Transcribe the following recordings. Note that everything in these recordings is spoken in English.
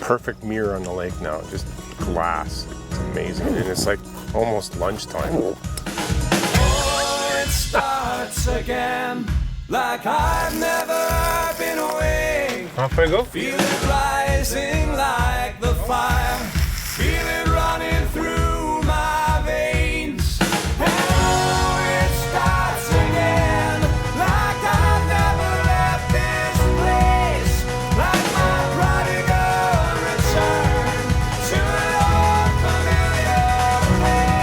perfect mirror on the lake now, just glass. It's amazing, and it's like almost lunchtime. Oh, it starts again, like I've never been away. Off I go. Feel it rising like the fire, feel it running through my veins. Oh, it starts again, like I've never left this place, like my prodigal return to an old familiar place.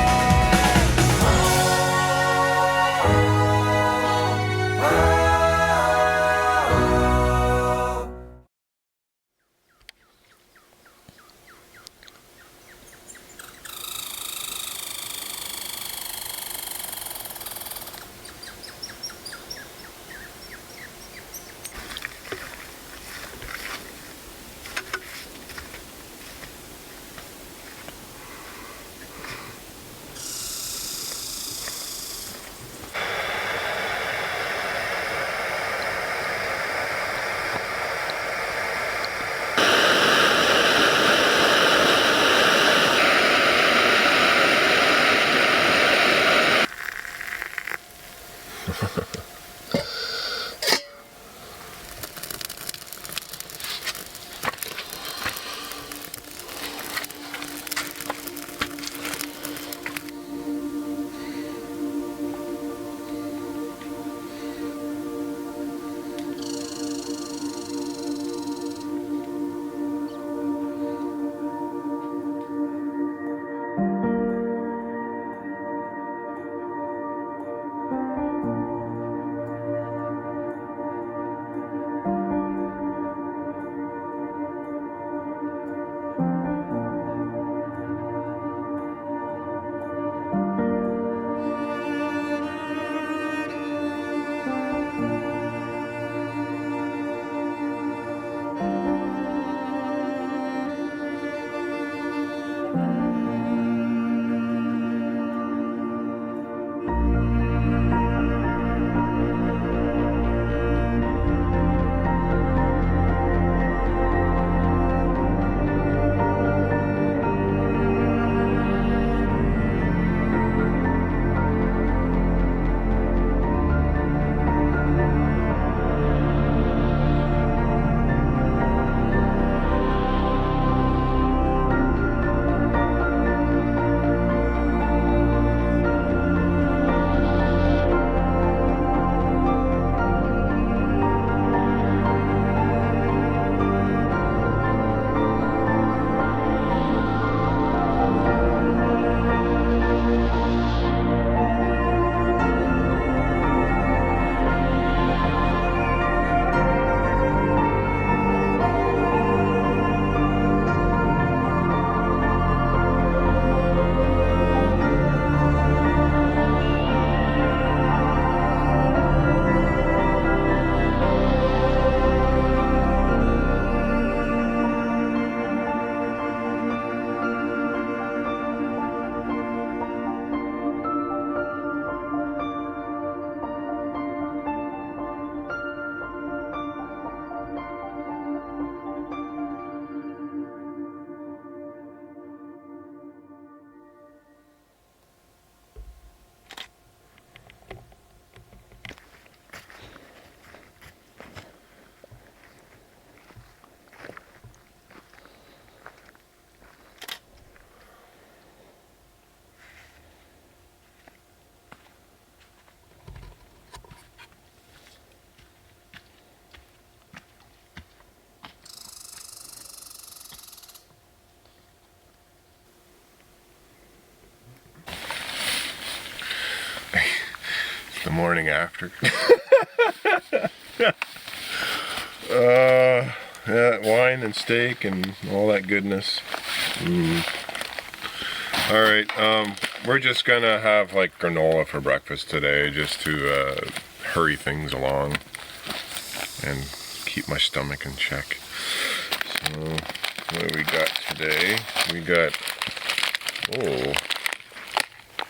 The morning after. Yeah, wine and steak and all that goodness. All right, we're just gonna have like granola for breakfast today, just to hurry things along and keep my stomach in check. So, what do we got today? We got,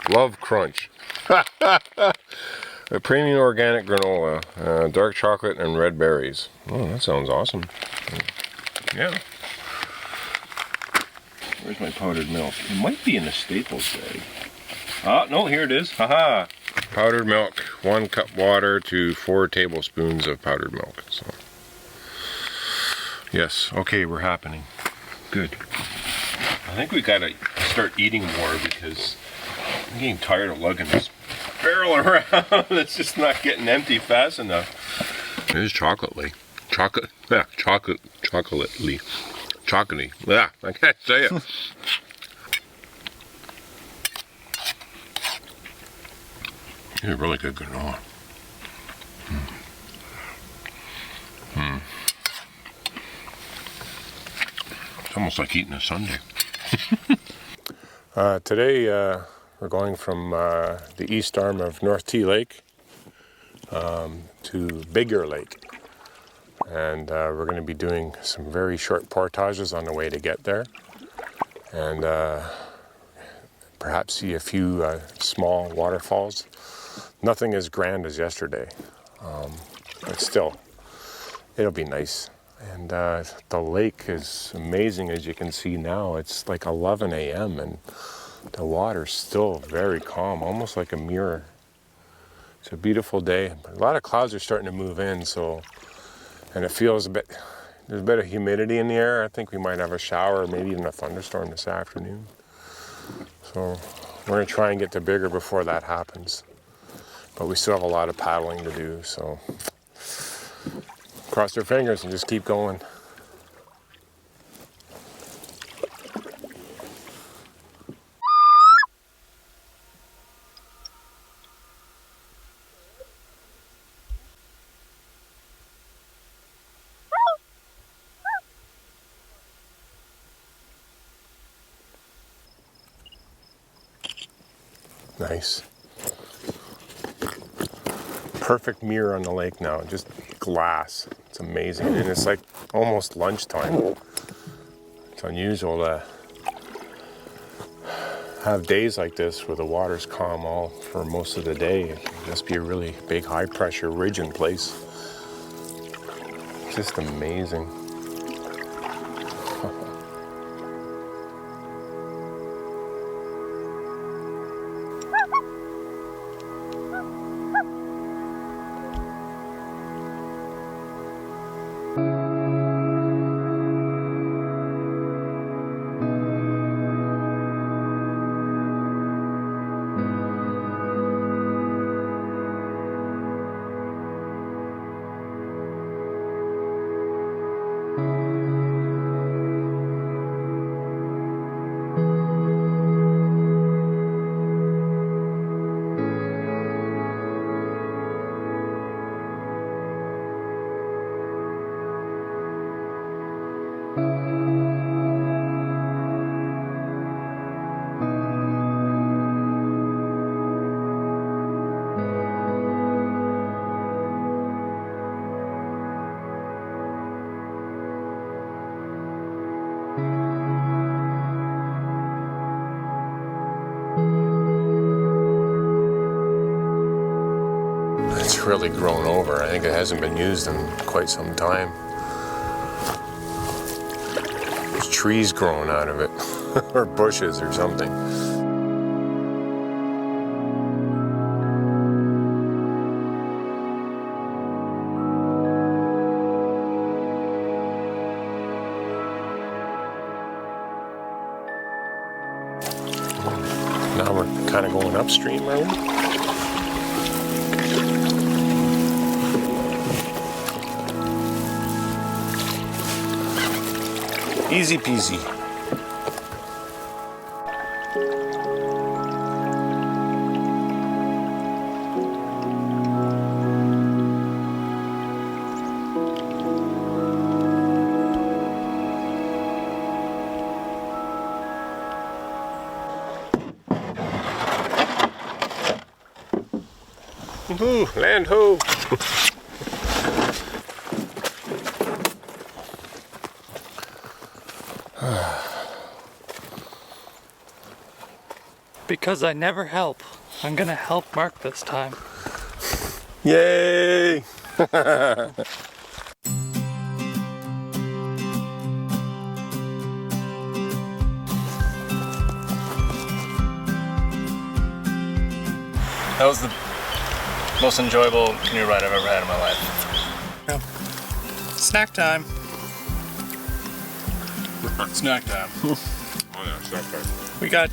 Love Crunch. A premium organic granola, dark chocolate and red berries. Oh, that sounds awesome. Yeah. Where's my powdered milk? It might be in the Staples bag. Oh, no, here it is. Haha. Powdered milk, 1 cup water to 4 tablespoons of powdered milk. So, yes, okay, we're happening. Good. I think we gotta start eating more because I'm getting tired of lugging this barrel around. It's just not getting empty fast enough. It is chocolatey. Chocolatey. Chocolatey. Yeah, I can't say it. This is really good granola. It's almost like eating a sundae. Today we're going from the east arm of North T Lake to Biggar Lake. And we're going to be doing some very short portages on the way to get there. And perhaps see a few small waterfalls. Nothing as grand as yesterday, but still, it'll be nice. And the lake is amazing, as you can see now. It's like 11 a.m. and the water's still very calm, almost like a mirror. It's a beautiful day. A lot of clouds are starting to move in, and it feels there's a bit of humidity in the air. I think we might have a shower, maybe even a thunderstorm this afternoon. So we're gonna try and get to Biggar before that happens. But we still have a lot of paddling to do, so cross our fingers and just keep going. Nice. Perfect mirror on the lake now, just glass. It's amazing, and it's like almost lunchtime. It's unusual to have days like this where the water's calm all for most of the day. It must be a really big high pressure ridge in place. Just amazing. It's really grown over. I think it hasn't been used in quite some time. There's trees growing out of it, or bushes or something. Now we're kind of going upstream, are we? Easy peasy. Woohoo, land ho! Because I never help, I'm gonna help Mark this time. Yay! That was the most enjoyable canoe ride I've ever had in my life. Snack time. Snack time. Oh yeah, snack time. We got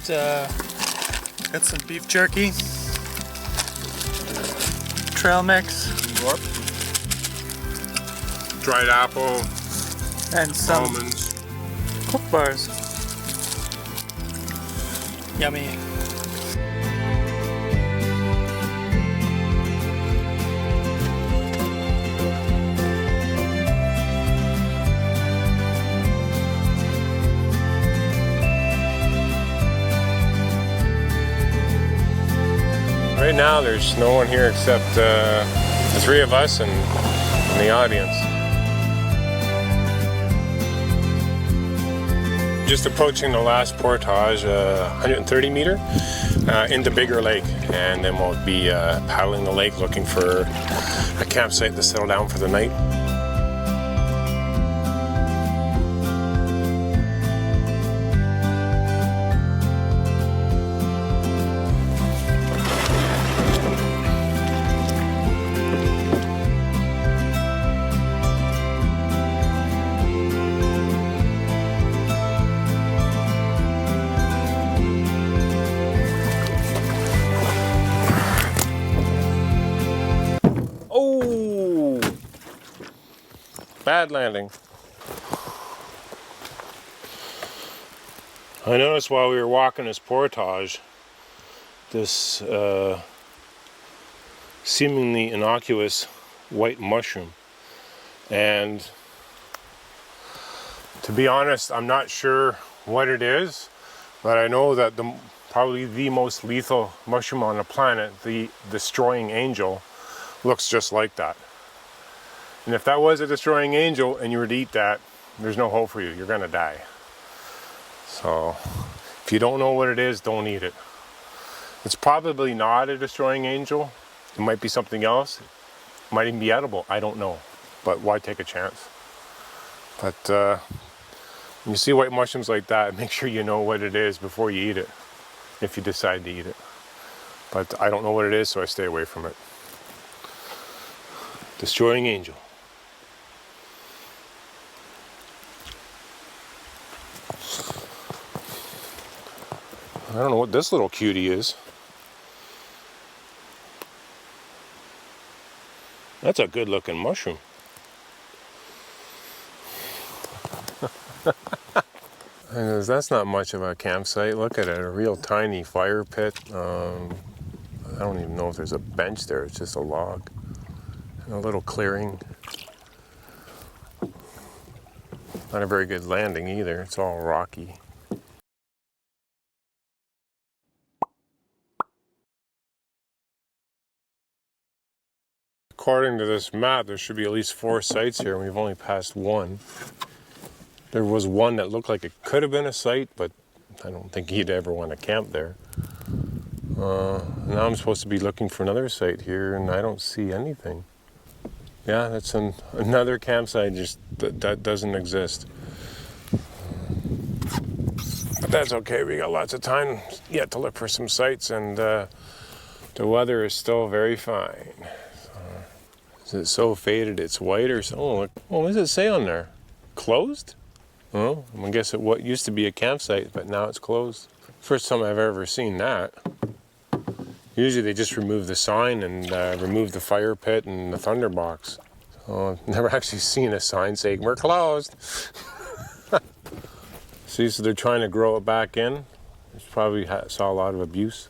some beef jerky, trail mix, Dried apple, and some almonds. Cook bars. Yummy. Right now there's no one here except the three of us and the audience. Just approaching the last portage, 130 meter, into Biggar Lake, and then we'll be paddling the lake looking for a campsite to settle down for the night. Oh! Bad landing. I noticed while we were walking this portage, this seemingly innocuous white mushroom. And to be honest, I'm not sure what it is, but I know that probably the most lethal mushroom on the planet, the destroying angel, looks just like that. And if that was a destroying angel and you were to eat that, there's no hope for you. You're gonna die. So if you don't know what it is, don't eat it. It's probably not a destroying angel. It might be something else. It might even be edible. I don't know. But why take a chance? But when you see white mushrooms like that, make sure you know what it is before you eat it, if you decide to eat it. But I don't know what it is, so I stay away from it. Destroying angel. I don't know what this little cutie is. That's a good looking mushroom. And that's not much of a campsite. Look at it, a real tiny fire pit. I don't even know if there's a bench there. It's just a log. And a little clearing. Not a very good landing either. It's all rocky. According to this map, there should be at least 4 sites here, and we've only passed one. There was one that looked like it could have been a site, but I don't think you'd ever want to camp there. Now I'm supposed to be looking for another site here, and I don't see anything. Yeah, that's another campsite just that doesn't exist. But that's okay, we got lots of time yet to look for some sites, and the weather is still very fine. Is it so faded it's white or so? Oh, what does it say on there? Closed? Oh, I guess what used to be a campsite, but now it's closed. First time I've ever seen that. Usually they just remove the sign and remove the fire pit and the thunderbox. So I've never actually seen a sign saying, "We're closed." See, so they're trying to grow it back in. It's probably saw a lot of abuse.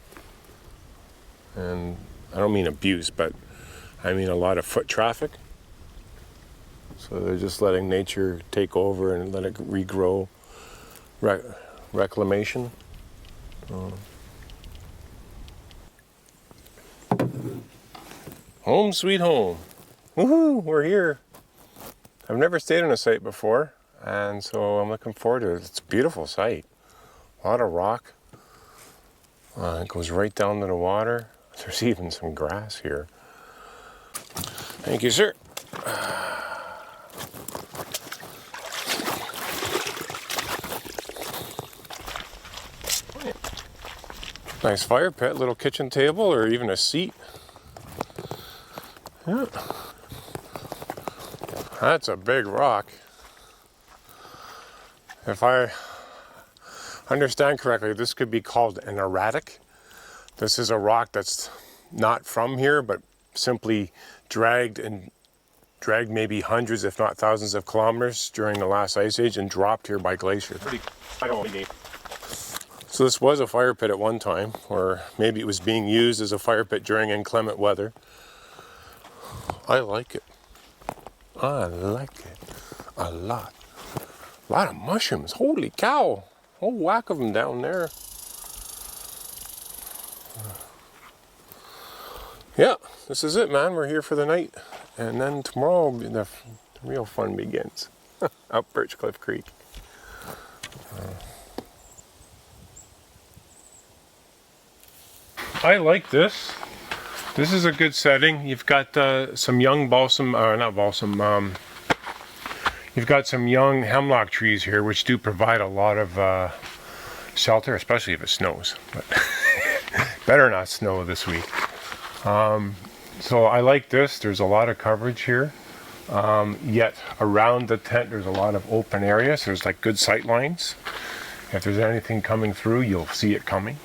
And I don't mean abuse, but I mean a lot of foot traffic. So they're just letting nature take over and let it regrow. Reclamation. Home sweet home. Woohoo, we're here. I've never stayed on a site before, and so I'm looking forward to it. It's a beautiful site. A lot of rock. It goes right down to the water. There's even some grass here. Thank you, sir. Nice fire pit, little kitchen table, or even a seat. Yeah. That's a big rock. If I understand correctly, this could be called an erratic. This is a rock that's not from here, but simply dragged maybe hundreds, if not thousands of kilometers during the last ice age and dropped here by glacier. So this was a fire pit at one time, or maybe it was being used as a fire pit during inclement weather. I like it. I like it a lot. A lot of mushrooms. Holy cow. Whole whack of them down there. Yeah, this is it, man. We're here for the night. And then tomorrow the real fun begins. Up Birch Cliff Creek. I like this. This is a good setting. You've got some young you've got some young hemlock trees here, which do provide a lot of shelter, especially if it snows. But better not snow this week. So I like this. There's a lot of coverage here. Yet around the tent, there's a lot of open areas. There's like good sight lines. If there's anything coming through, you'll see it coming.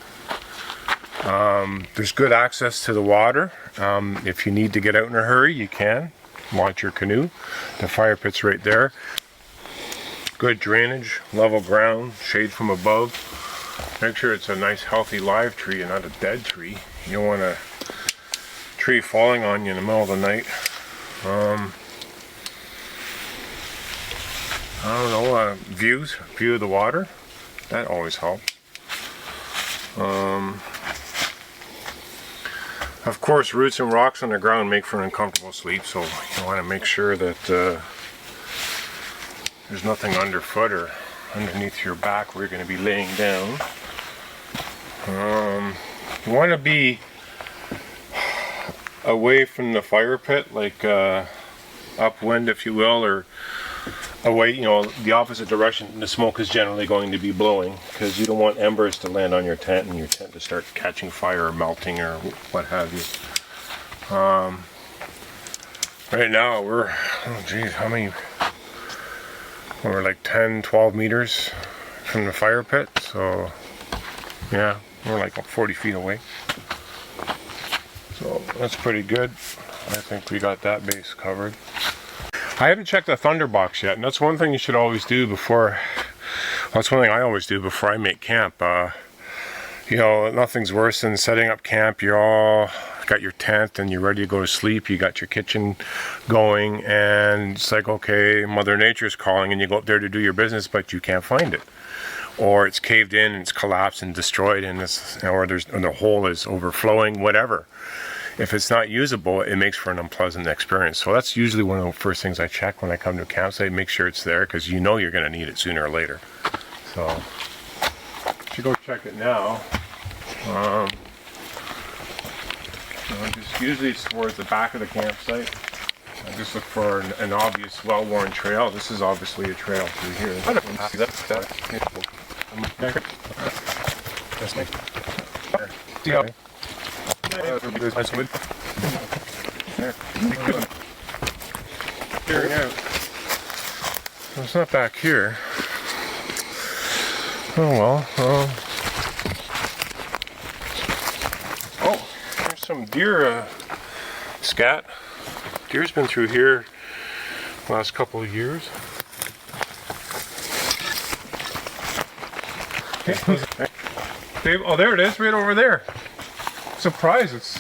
There's good access to the water. If you need to get out in a hurry, you can launch your canoe. The fire pit's right there. Good drainage, level ground, shade from above. Make sure it's a nice healthy live tree and not a dead tree. You don't want a tree falling on you in the middle of the night. I don't know, view of the water, that always helps. Of course, roots and rocks on the ground make for an uncomfortable sleep, so you want to make sure that there's nothing underfoot or underneath your back where you're going to be laying down. You want to be away from the fire pit, like upwind, if you will, or away, the opposite direction the smoke is generally going to be blowing, because you don't want embers to land on your tent and your tent to start catching fire or melting or what have you. Right now we're, we're like 10-12 meters from the fire pit, so yeah, we're like 40 feet away. So that's pretty good. I think we got that base covered. I haven't checked the Thunderbox yet, and that's one thing you should always do before, that's one thing I always do before I make camp. Nothing's worse than setting up camp. You're all got your tent and you're ready to go to sleep. You got your kitchen going, and it's like, okay, Mother Nature's calling, and you go up there to do your business, but you can't find it. Or it's caved in and it's collapsed and destroyed, and or the hole is overflowing, whatever. If it's not usable, it makes for an unpleasant experience. So that's usually one of the first things I check when I come to a campsite, make sure it's there, because you know you're going to need it sooner or later. So, if you go check it now, usually it's towards the back of the campsite. I just look for an obvious, well-worn trail. This is obviously a trail through here. Yeah. It's not back here. Oh well. Oh, there's some deer scat. Deer's been through here the last couple of years. Dave, oh, there it is, right over there. Surprised, it's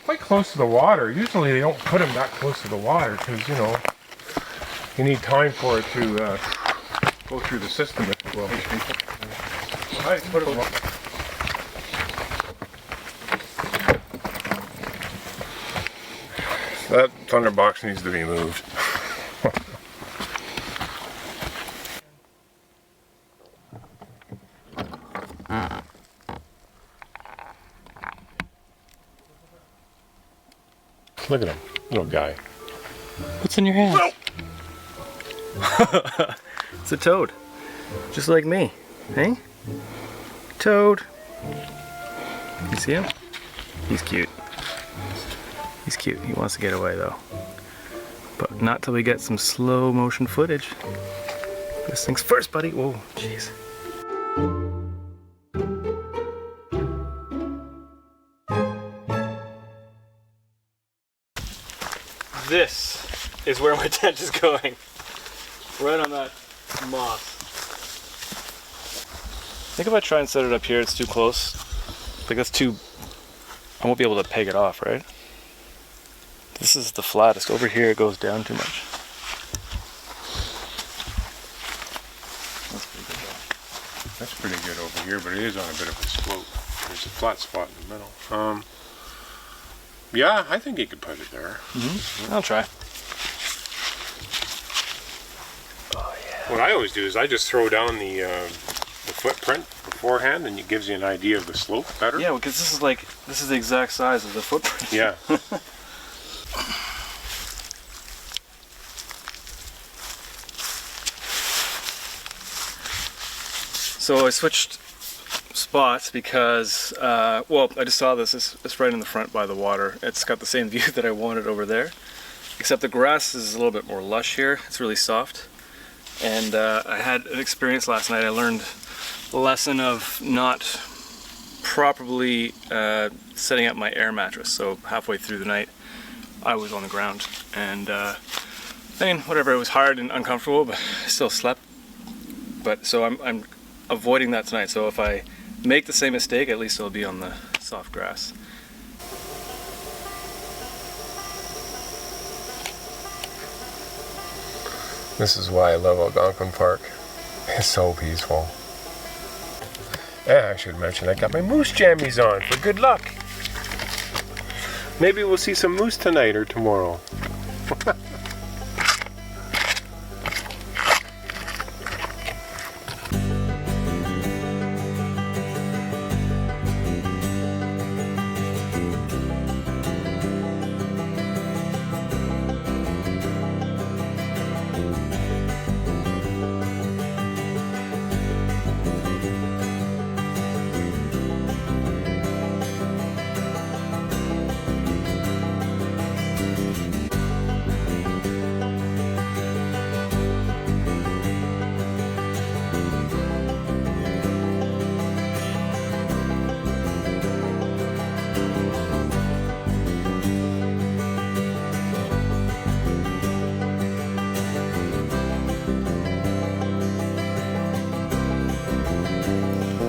quite close to the water. Usually they don't put them that close to the water because, you need time for it to go through the system, if you will. Alright, put it on. That Thunderbox needs to be moved. Look at him, little guy. What's in your hand? It's a toad. Just like me. Hey? Toad. You see him? He's cute. He's cute. He wants to get away though. But not till we get some slow motion footage. This thing's first, buddy. Whoa, jeez. This is where my tent is going. Right on that moss. I think if I try and set it up here, it's too close. Like that's too... I won't be able to peg it off, right? This is the flattest. Over here it goes down too much. That's pretty good though. That's pretty good over here, but it is on a bit of a slope. There's a flat spot in the middle. Yeah, I think you could put it there. I'll try. What I always do is I just throw down the footprint beforehand, and it gives you an idea of the slope better. Yeah, because this is the exact size of the footprint. Yeah. So I switched spots because, well, I just saw this. It's right in the front by the water. It's got the same view that I wanted over there, except the grass is a little bit more lush here. It's really soft. And I had an experience last night. I learned the lesson of not properly setting up my air mattress. So halfway through the night, I was on the ground. And I mean, whatever, it was hard and uncomfortable, but I still slept. But so I'm avoiding that tonight. So if I make the same mistake, at least it'll be on the soft grass. This is why I love Algonquin Park. It's so peaceful. Yeah, I should mention I got my moose jammies on for good luck. Maybe we'll see some moose tonight or tomorrow.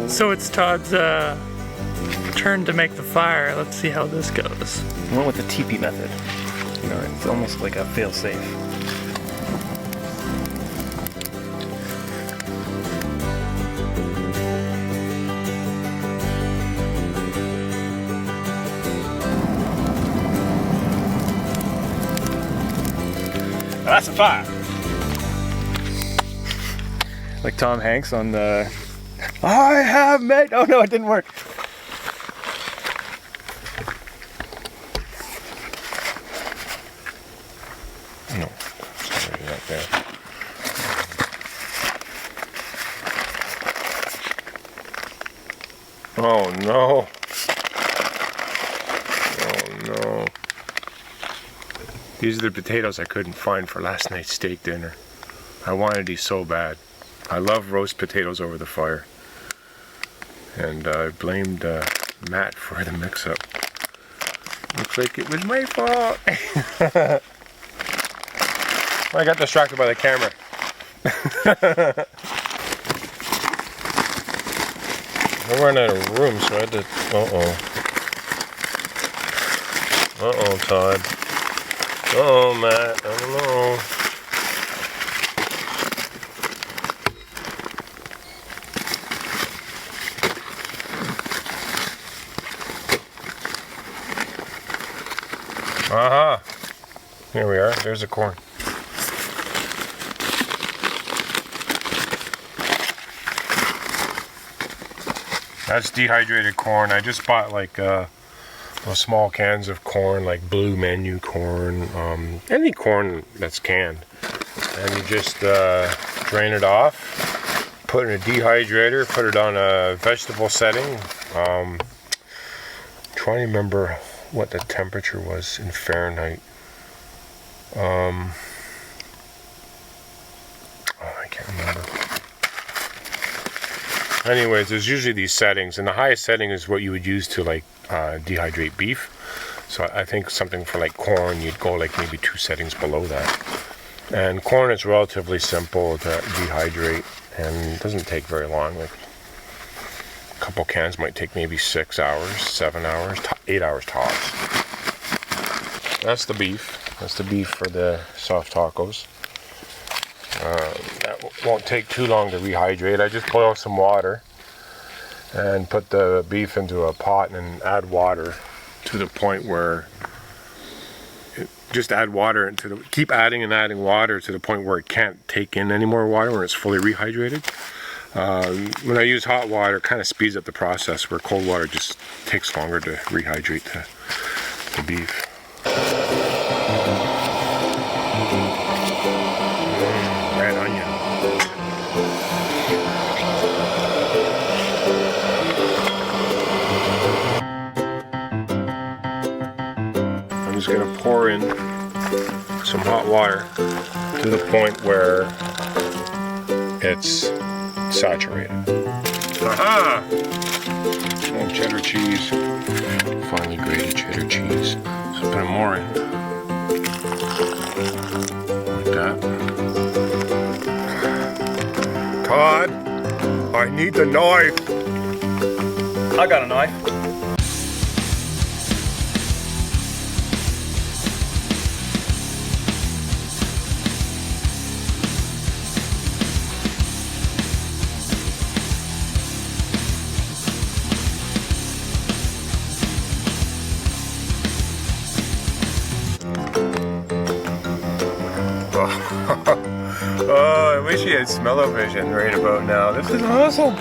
So it's Todd's turn to make the fire. Let's see how this goes. I went with the teepee method. You know, it's almost like a fail-safe. That's a fire! Like Tom Hanks on the... I have made... Oh no, it didn't work. No, it's already right there. Oh no. Oh no. These are the potatoes I couldn't find for last night's steak dinner. I wanted these so bad. I love roast potatoes over the fire. And I blamed Matt for the mix-up. Looks like it was my fault. I got distracted by the camera. I ran out of room, so I had to... Uh-oh, Todd. Uh-oh, Matt. I don't know. Aha! Here we are. There's the corn. That's dehydrated corn. I just bought like those small cans of corn, like blue menu corn, any corn that's canned. And you just drain it off, put it in a dehydrator, put it on a vegetable setting. trying to remember what the temperature was in Fahrenheit. I can't remember. Anyways, there's usually these settings, and the highest setting is what you would use to like dehydrate beef. So I think something for like corn, you'd go like maybe 2 settings below that. And corn is relatively simple to dehydrate and doesn't take very long. Like a couple cans might take maybe 6 hours, 7 hours, 8 hours tops. That's the beef. That's the beef for the soft tacos. That won't take too long to rehydrate. I just boil some water and put the beef into a pot and add water to the point where just add water into keep adding and adding water to the point where it can't take in any more water when it's fully rehydrated. When I use hot water, it kind of speeds up the process, where cold water just takes longer to rehydrate the beef. Red onion. I'm just going to pour in some hot water to the point where it's saturated. Aha! Some cheddar cheese. Finely grated cheddar cheese. So put more in. Like that. Todd, I need the knife. I got a knife. Oh, I wish he had smell-o-vision right about now. This is awesome.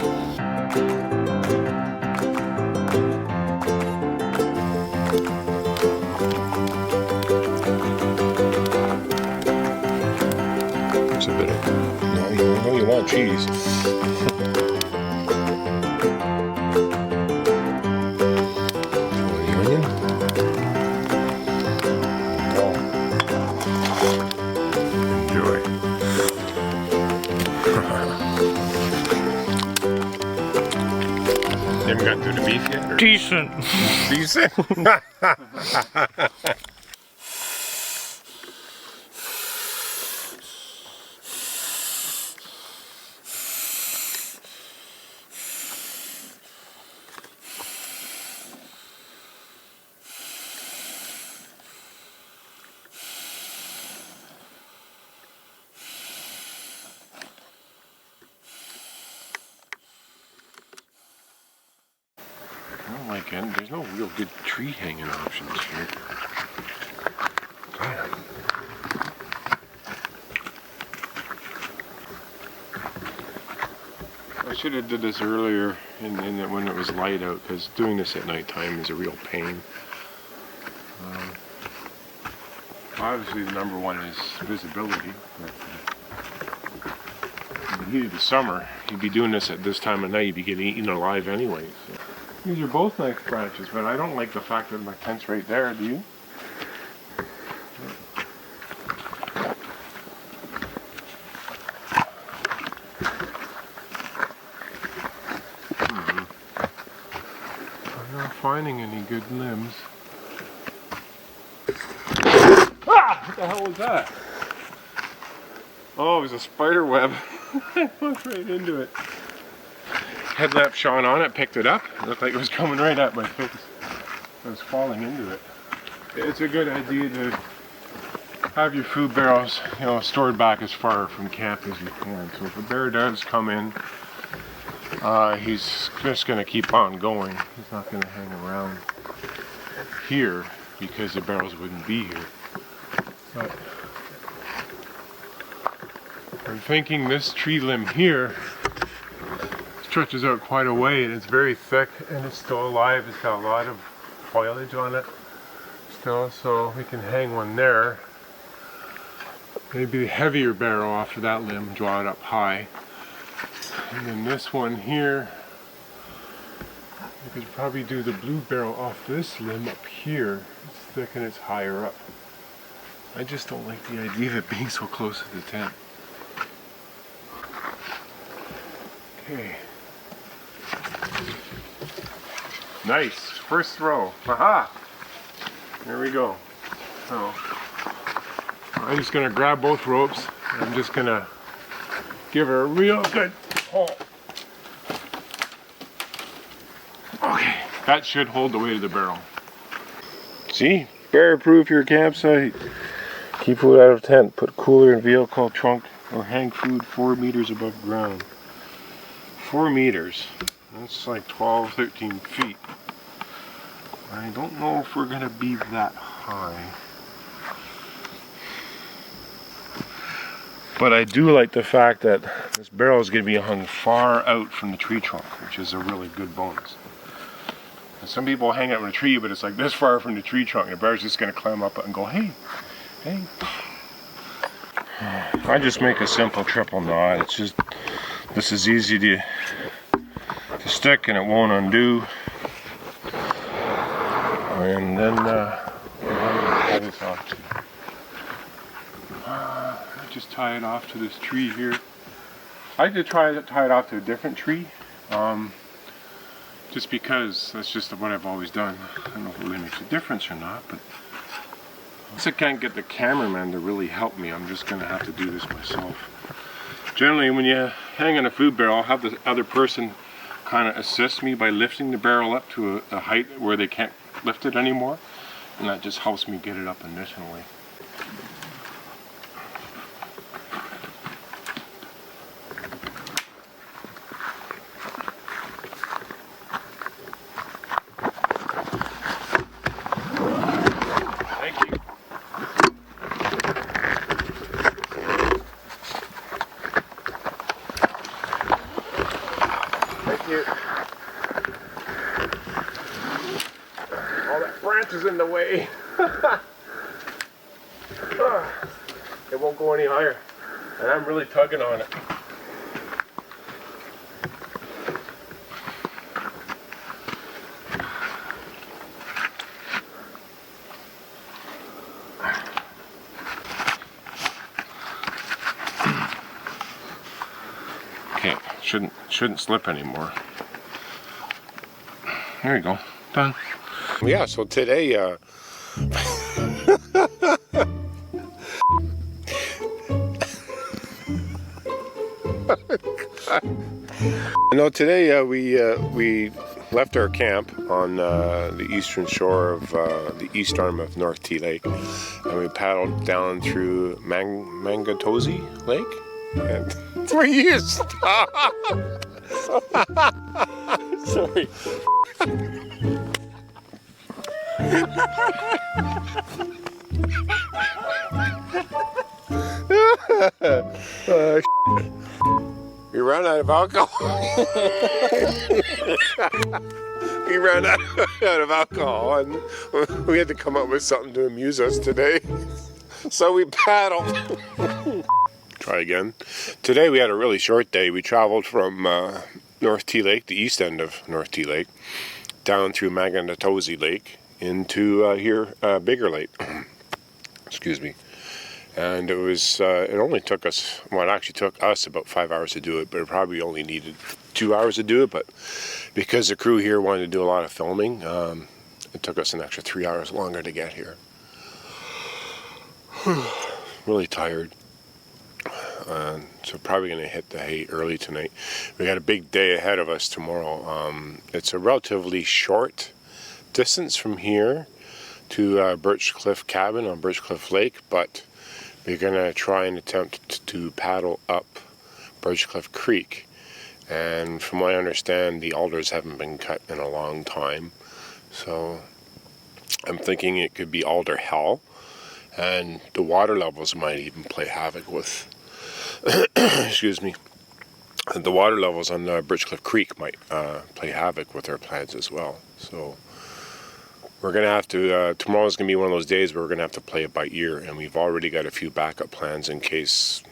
It's a bit of... No, you want cheese. The onion. Oh. Enjoy. You haven't gotten through the beef yet? Or? Decent. Decent? And there's no real good tree hanging options here. Damn. I should have did this earlier when it was light out, because doing this at night time is a real pain. Obviously the number one is visibility. In the heat of the summer, you'd be doing this at this time of night, you'd be getting eaten alive anyway. So. These are both nice branches, but I don't like the fact that my tent's right there, do you? I'm not finding any good limbs. Ah! What the hell was that? Oh, it was a spider web. I walked right into it. Headlamp shone on it, picked it up. It looked like it was coming right at my face. I was falling into it. It's a good idea to have your food barrels, stored back as far from camp as you can. So if a bear does come in, he's just going to keep on going. He's not going to hang around here because the barrels wouldn't be here. But I'm thinking this tree limb here stretches out quite a way, and it's very thick and it's still alive. It's got a lot of foliage on it still, so we can hang one there. Maybe a heavier barrel off of that limb, draw it up high. And then this one here I could probably do the blue barrel off this limb up here. It's thick and it's higher up. I just don't like the idea of it being so close to the tent. Okay. Nice. First throw. Aha! There we go. So, I'm just going to grab both ropes. And I'm just going to give her a real good pull. Okay. That should hold the weight of the barrel. See? Bear-proof your campsite. Keep food out of tent. Put cooler in vehicle trunk or hang food 4 meters above ground. 4 meters. That's like 12, 13 feet. I don't know if we're going to be that high. But I do like the fact that this barrel is going to be hung far out from the tree trunk, which is a really good bonus. And some people hang out in a tree, but it's like this far from the tree trunk, and the bear's just going to climb up and go, hey, hey. I just make a simple triple knot. It's just, this is easy to stick and it won't undo. And then I just tie it off to this tree here. I like to tie it off to a different tree, just because that's just what I've always done. I don't know if it really makes a difference or not, but since I can't get the cameraman to really help me, I'm just going to have to do this myself. Generally, when you hang on a food barrel, I'll have the other person kind of assist me by lifting the barrel up to a height where they can't lift it anymore, and that just helps me get it up initially. Thank you. Thank you. All that branch is in the way. It won't go any higher. And I'm really tugging on it. Okay, shouldn't slip anymore. There you go. Done. Yeah, so today, today we left our camp on the eastern shore of the east arm of North T Lake, and we paddled down through Mangatosi Lake. And for you, stop! Sorry. We ran out of alcohol. We ran out of alcohol, and we had to come up with something to amuse us today. So we paddled. Try again. Today we had a really short day. We traveled from North T Lake, the east end of North T Lake, down through Mangatosi Lake into Biggar Lake. Excuse me. And it was, it only took us, well, it actually took us about 5 hours to do it, but it probably only needed 2 hours to do it. But because the crew here wanted to do a lot of filming, it took us an extra 3 hours longer to get here. Really tired. So probably going to hit the hay early tonight. We got a big day ahead of us tomorrow. It's a relatively short distance from here to Birch Cliff Cabin on Birch Cliff Lake, but we're going to try and attempt to paddle up Birch Cliff Creek. And from what I understand, the alders haven't been cut in a long time. So I'm thinking it could be alder hell. And the water levels might even play havoc with, excuse me, the water levels on Birch Cliff Creek might play havoc with our plans as well. So we're going to have to, tomorrow's going to be one of those days where we're going to have to play it by ear, and we've already got a few backup plans in case,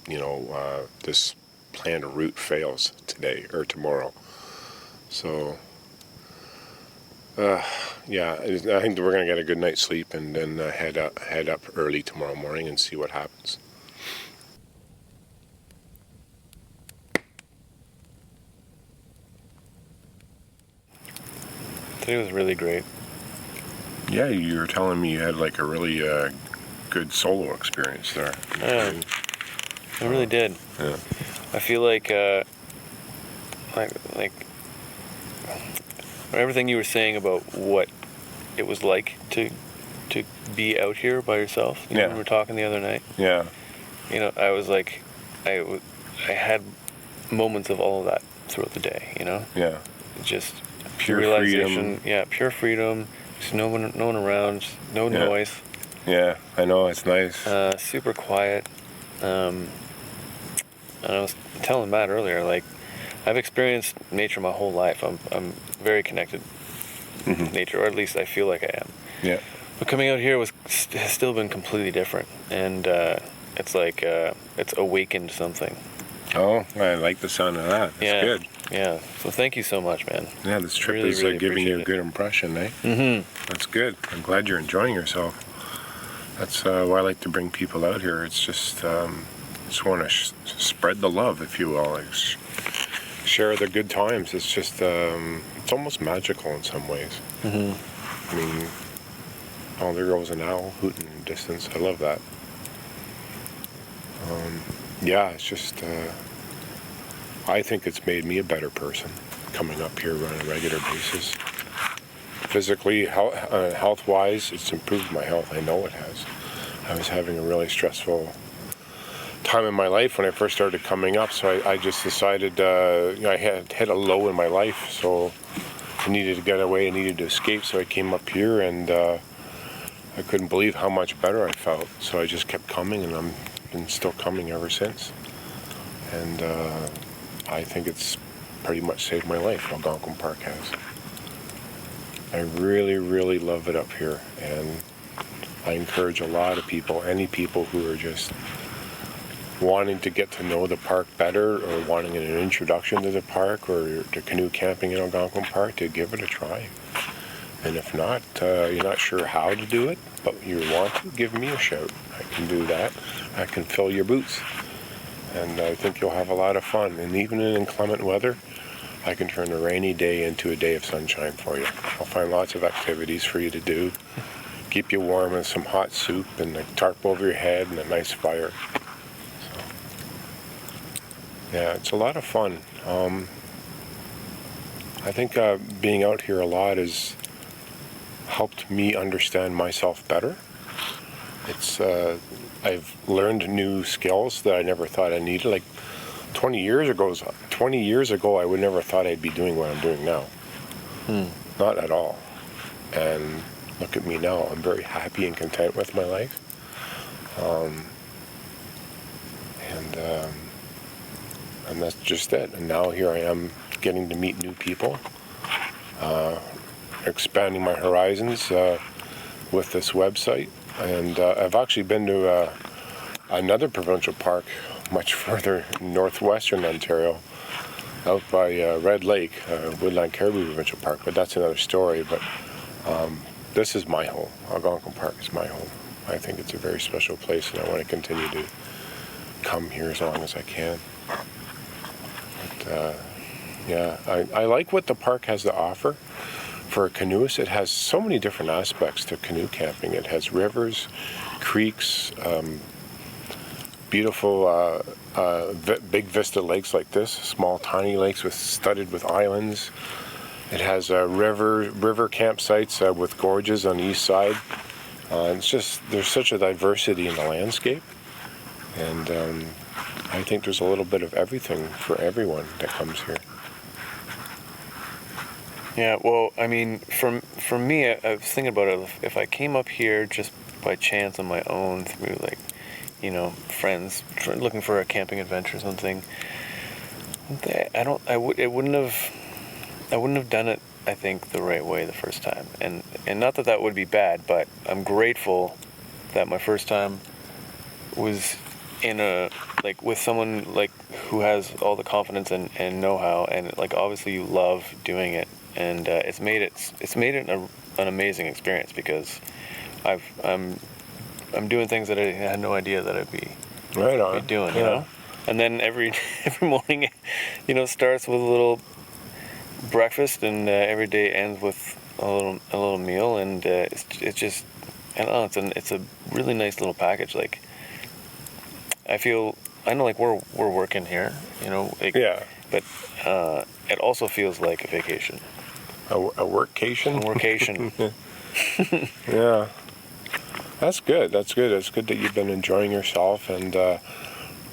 this planned route fails today or tomorrow. So Yeah, I think we're gonna get a good night's sleep and then head up early tomorrow morning and see what happens. Today was really great. Yeah, you were telling me you had like a really good solo experience there. Yeah, I really did. Yeah. I feel like everything you were saying about what it was like to be out here by yourself. You know, Yeah. when we were talking the other night. Yeah. You know, I was like, I had moments of all of that throughout the day. You know, Yeah. just Pure realization. freedom. Yeah, pure freedom. Just no one around. Just no Yeah. noise. Yeah, I know, it's nice. Super quiet. And I was telling Matt earlier, like, I've experienced nature my whole life. I'm very connected with nature, or at least I feel like I am. Yeah. But coming out here has still been completely different, and it's like it's awakened something. Oh, I like the sound of that. That's Yeah. good. Yeah. So thank you so much, man. Yeah, this trip Really, is really giving you a appreciate good impression, eh? Mm-hmm. That's good. I'm glad you're enjoying yourself. That's why I like to bring people out here. It's just want to spread the love, if you will. Like, share the good times. It's just, it's almost magical in some ways. Mm-hmm. I mean, oh, there goes an owl hooting in the distance. I love that. Yeah, it's just, I think it's made me a better person coming up here on a regular basis. Physically, health-wise, it's improved my health. I know it has. I was having a really stressful time in my life when I first started coming up, so I just decided, I had hit a low in my life, so I needed to get away, I needed to escape, so I came up here, and I couldn't believe how much better I felt. So I just kept coming, and I've been still coming ever since. And I think it's pretty much saved my life, Algonquin Park has. I really, really love it up here, and I encourage a lot of people, any people who are just wanting to get to know the park better or wanting an introduction to the park or to canoe camping in Algonquin Park, to give it a try. And if not, you're not sure how to do it, but you want to, give me a shout. I can do that. I can fill your boots. And I think you'll have a lot of fun. And even in inclement weather, I can turn a rainy day into a day of sunshine for you. I'll find lots of activities for you to do. Keep you warm with some hot soup and a tarp over your head and a nice fire. So, yeah, it's a lot of fun. I think being out here a lot has helped me understand myself better. It's I've learned new skills that I never thought I needed. Like 20 years ago, I would never thought I'd be doing what I'm doing now. Not at all. And look at me now. I'm very happy and content with my life. And that's just it. And now here I am getting to meet new people, expanding my horizons with this website. And I've actually been to another provincial park much further northwestern Ontario, out by Red Lake, Woodland Caribou Provincial Park, but that's another story. But this is my home. Algonquin Park is my home. I think it's a very special place, and I want to continue to come here as long as I can. But, yeah, I like what the park has to offer. For a canoeist, it has so many different aspects to canoe camping. It has rivers, creeks, beautiful big vista lakes like this, small tiny lakes studded with islands. It has river campsites with gorges on the east side. It's just, there's such a diversity in the landscape, and I think there's a little bit of everything for everyone that comes here. Yeah, well, I mean, for me, I was thinking about it. If I came up here just by chance on my own through, like, you know, friends looking for a camping adventure or something, I wouldn't have done it, I think, the right way the first time. And not that would be bad, but I'm grateful that my first time was in with someone like who has all the confidence and know-how, and like obviously you love doing it, and it's made it an amazing experience because I'm doing things that I had no idea that I'd be Right on. doing, you know. And then every morning, you know, starts with a little breakfast, and every day ends with a little meal, and it's just, I don't know, it's a really nice little package. Like, I know like we're working here, you know, like, Yeah. but it also feels like a vacation. A workcation? A workation. Yeah. That's good. That's good. It's good that you've been enjoying yourself and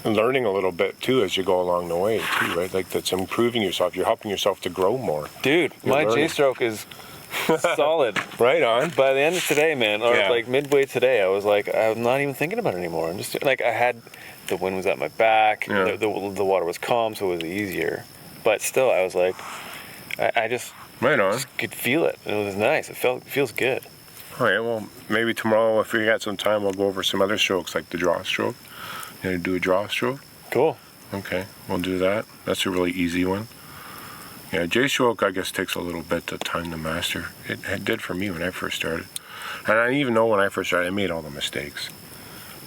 learning a little bit too as you go along the way too, right? Like that's improving yourself. You're helping yourself to grow more. Dude, You're my learning. J-stroke is solid. Right on. By the end of today, man, or Yeah. like midway today, I was like, I'm not even thinking about it anymore. I'm just like, the wind was at my back, Yeah. the water was calm, so it was easier. But still, I was like, I just Right on. could feel it. It was nice. It feels good. All right. Well, maybe tomorrow, if we got some time, we'll go over some other strokes like the draw stroke. You know, do a draw stroke. Cool. Okay, we'll do that. That's a really easy one. Yeah, J-stroke, I guess, takes a little bit of time to master. It did for me when I first started. And I even know when I first started, I made all the mistakes.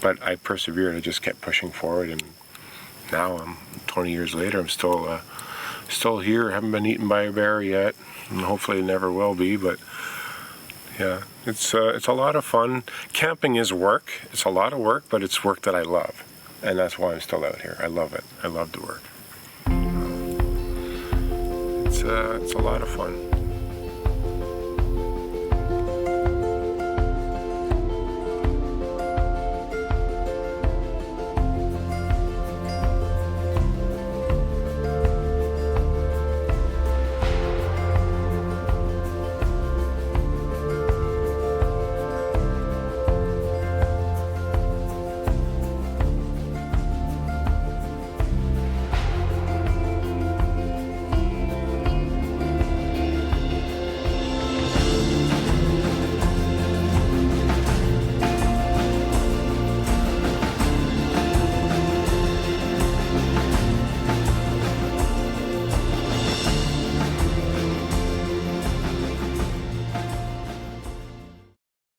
But I persevered. I just kept pushing forward. And now, 20 years later, I'm still here. I haven't been eaten by a bear yet. And hopefully never will be. But, yeah, it's a lot of fun. Camping is work. It's a lot of work, but it's work that I love. And that's why I'm still out here. I love it. I love the work. It's a lot of fun.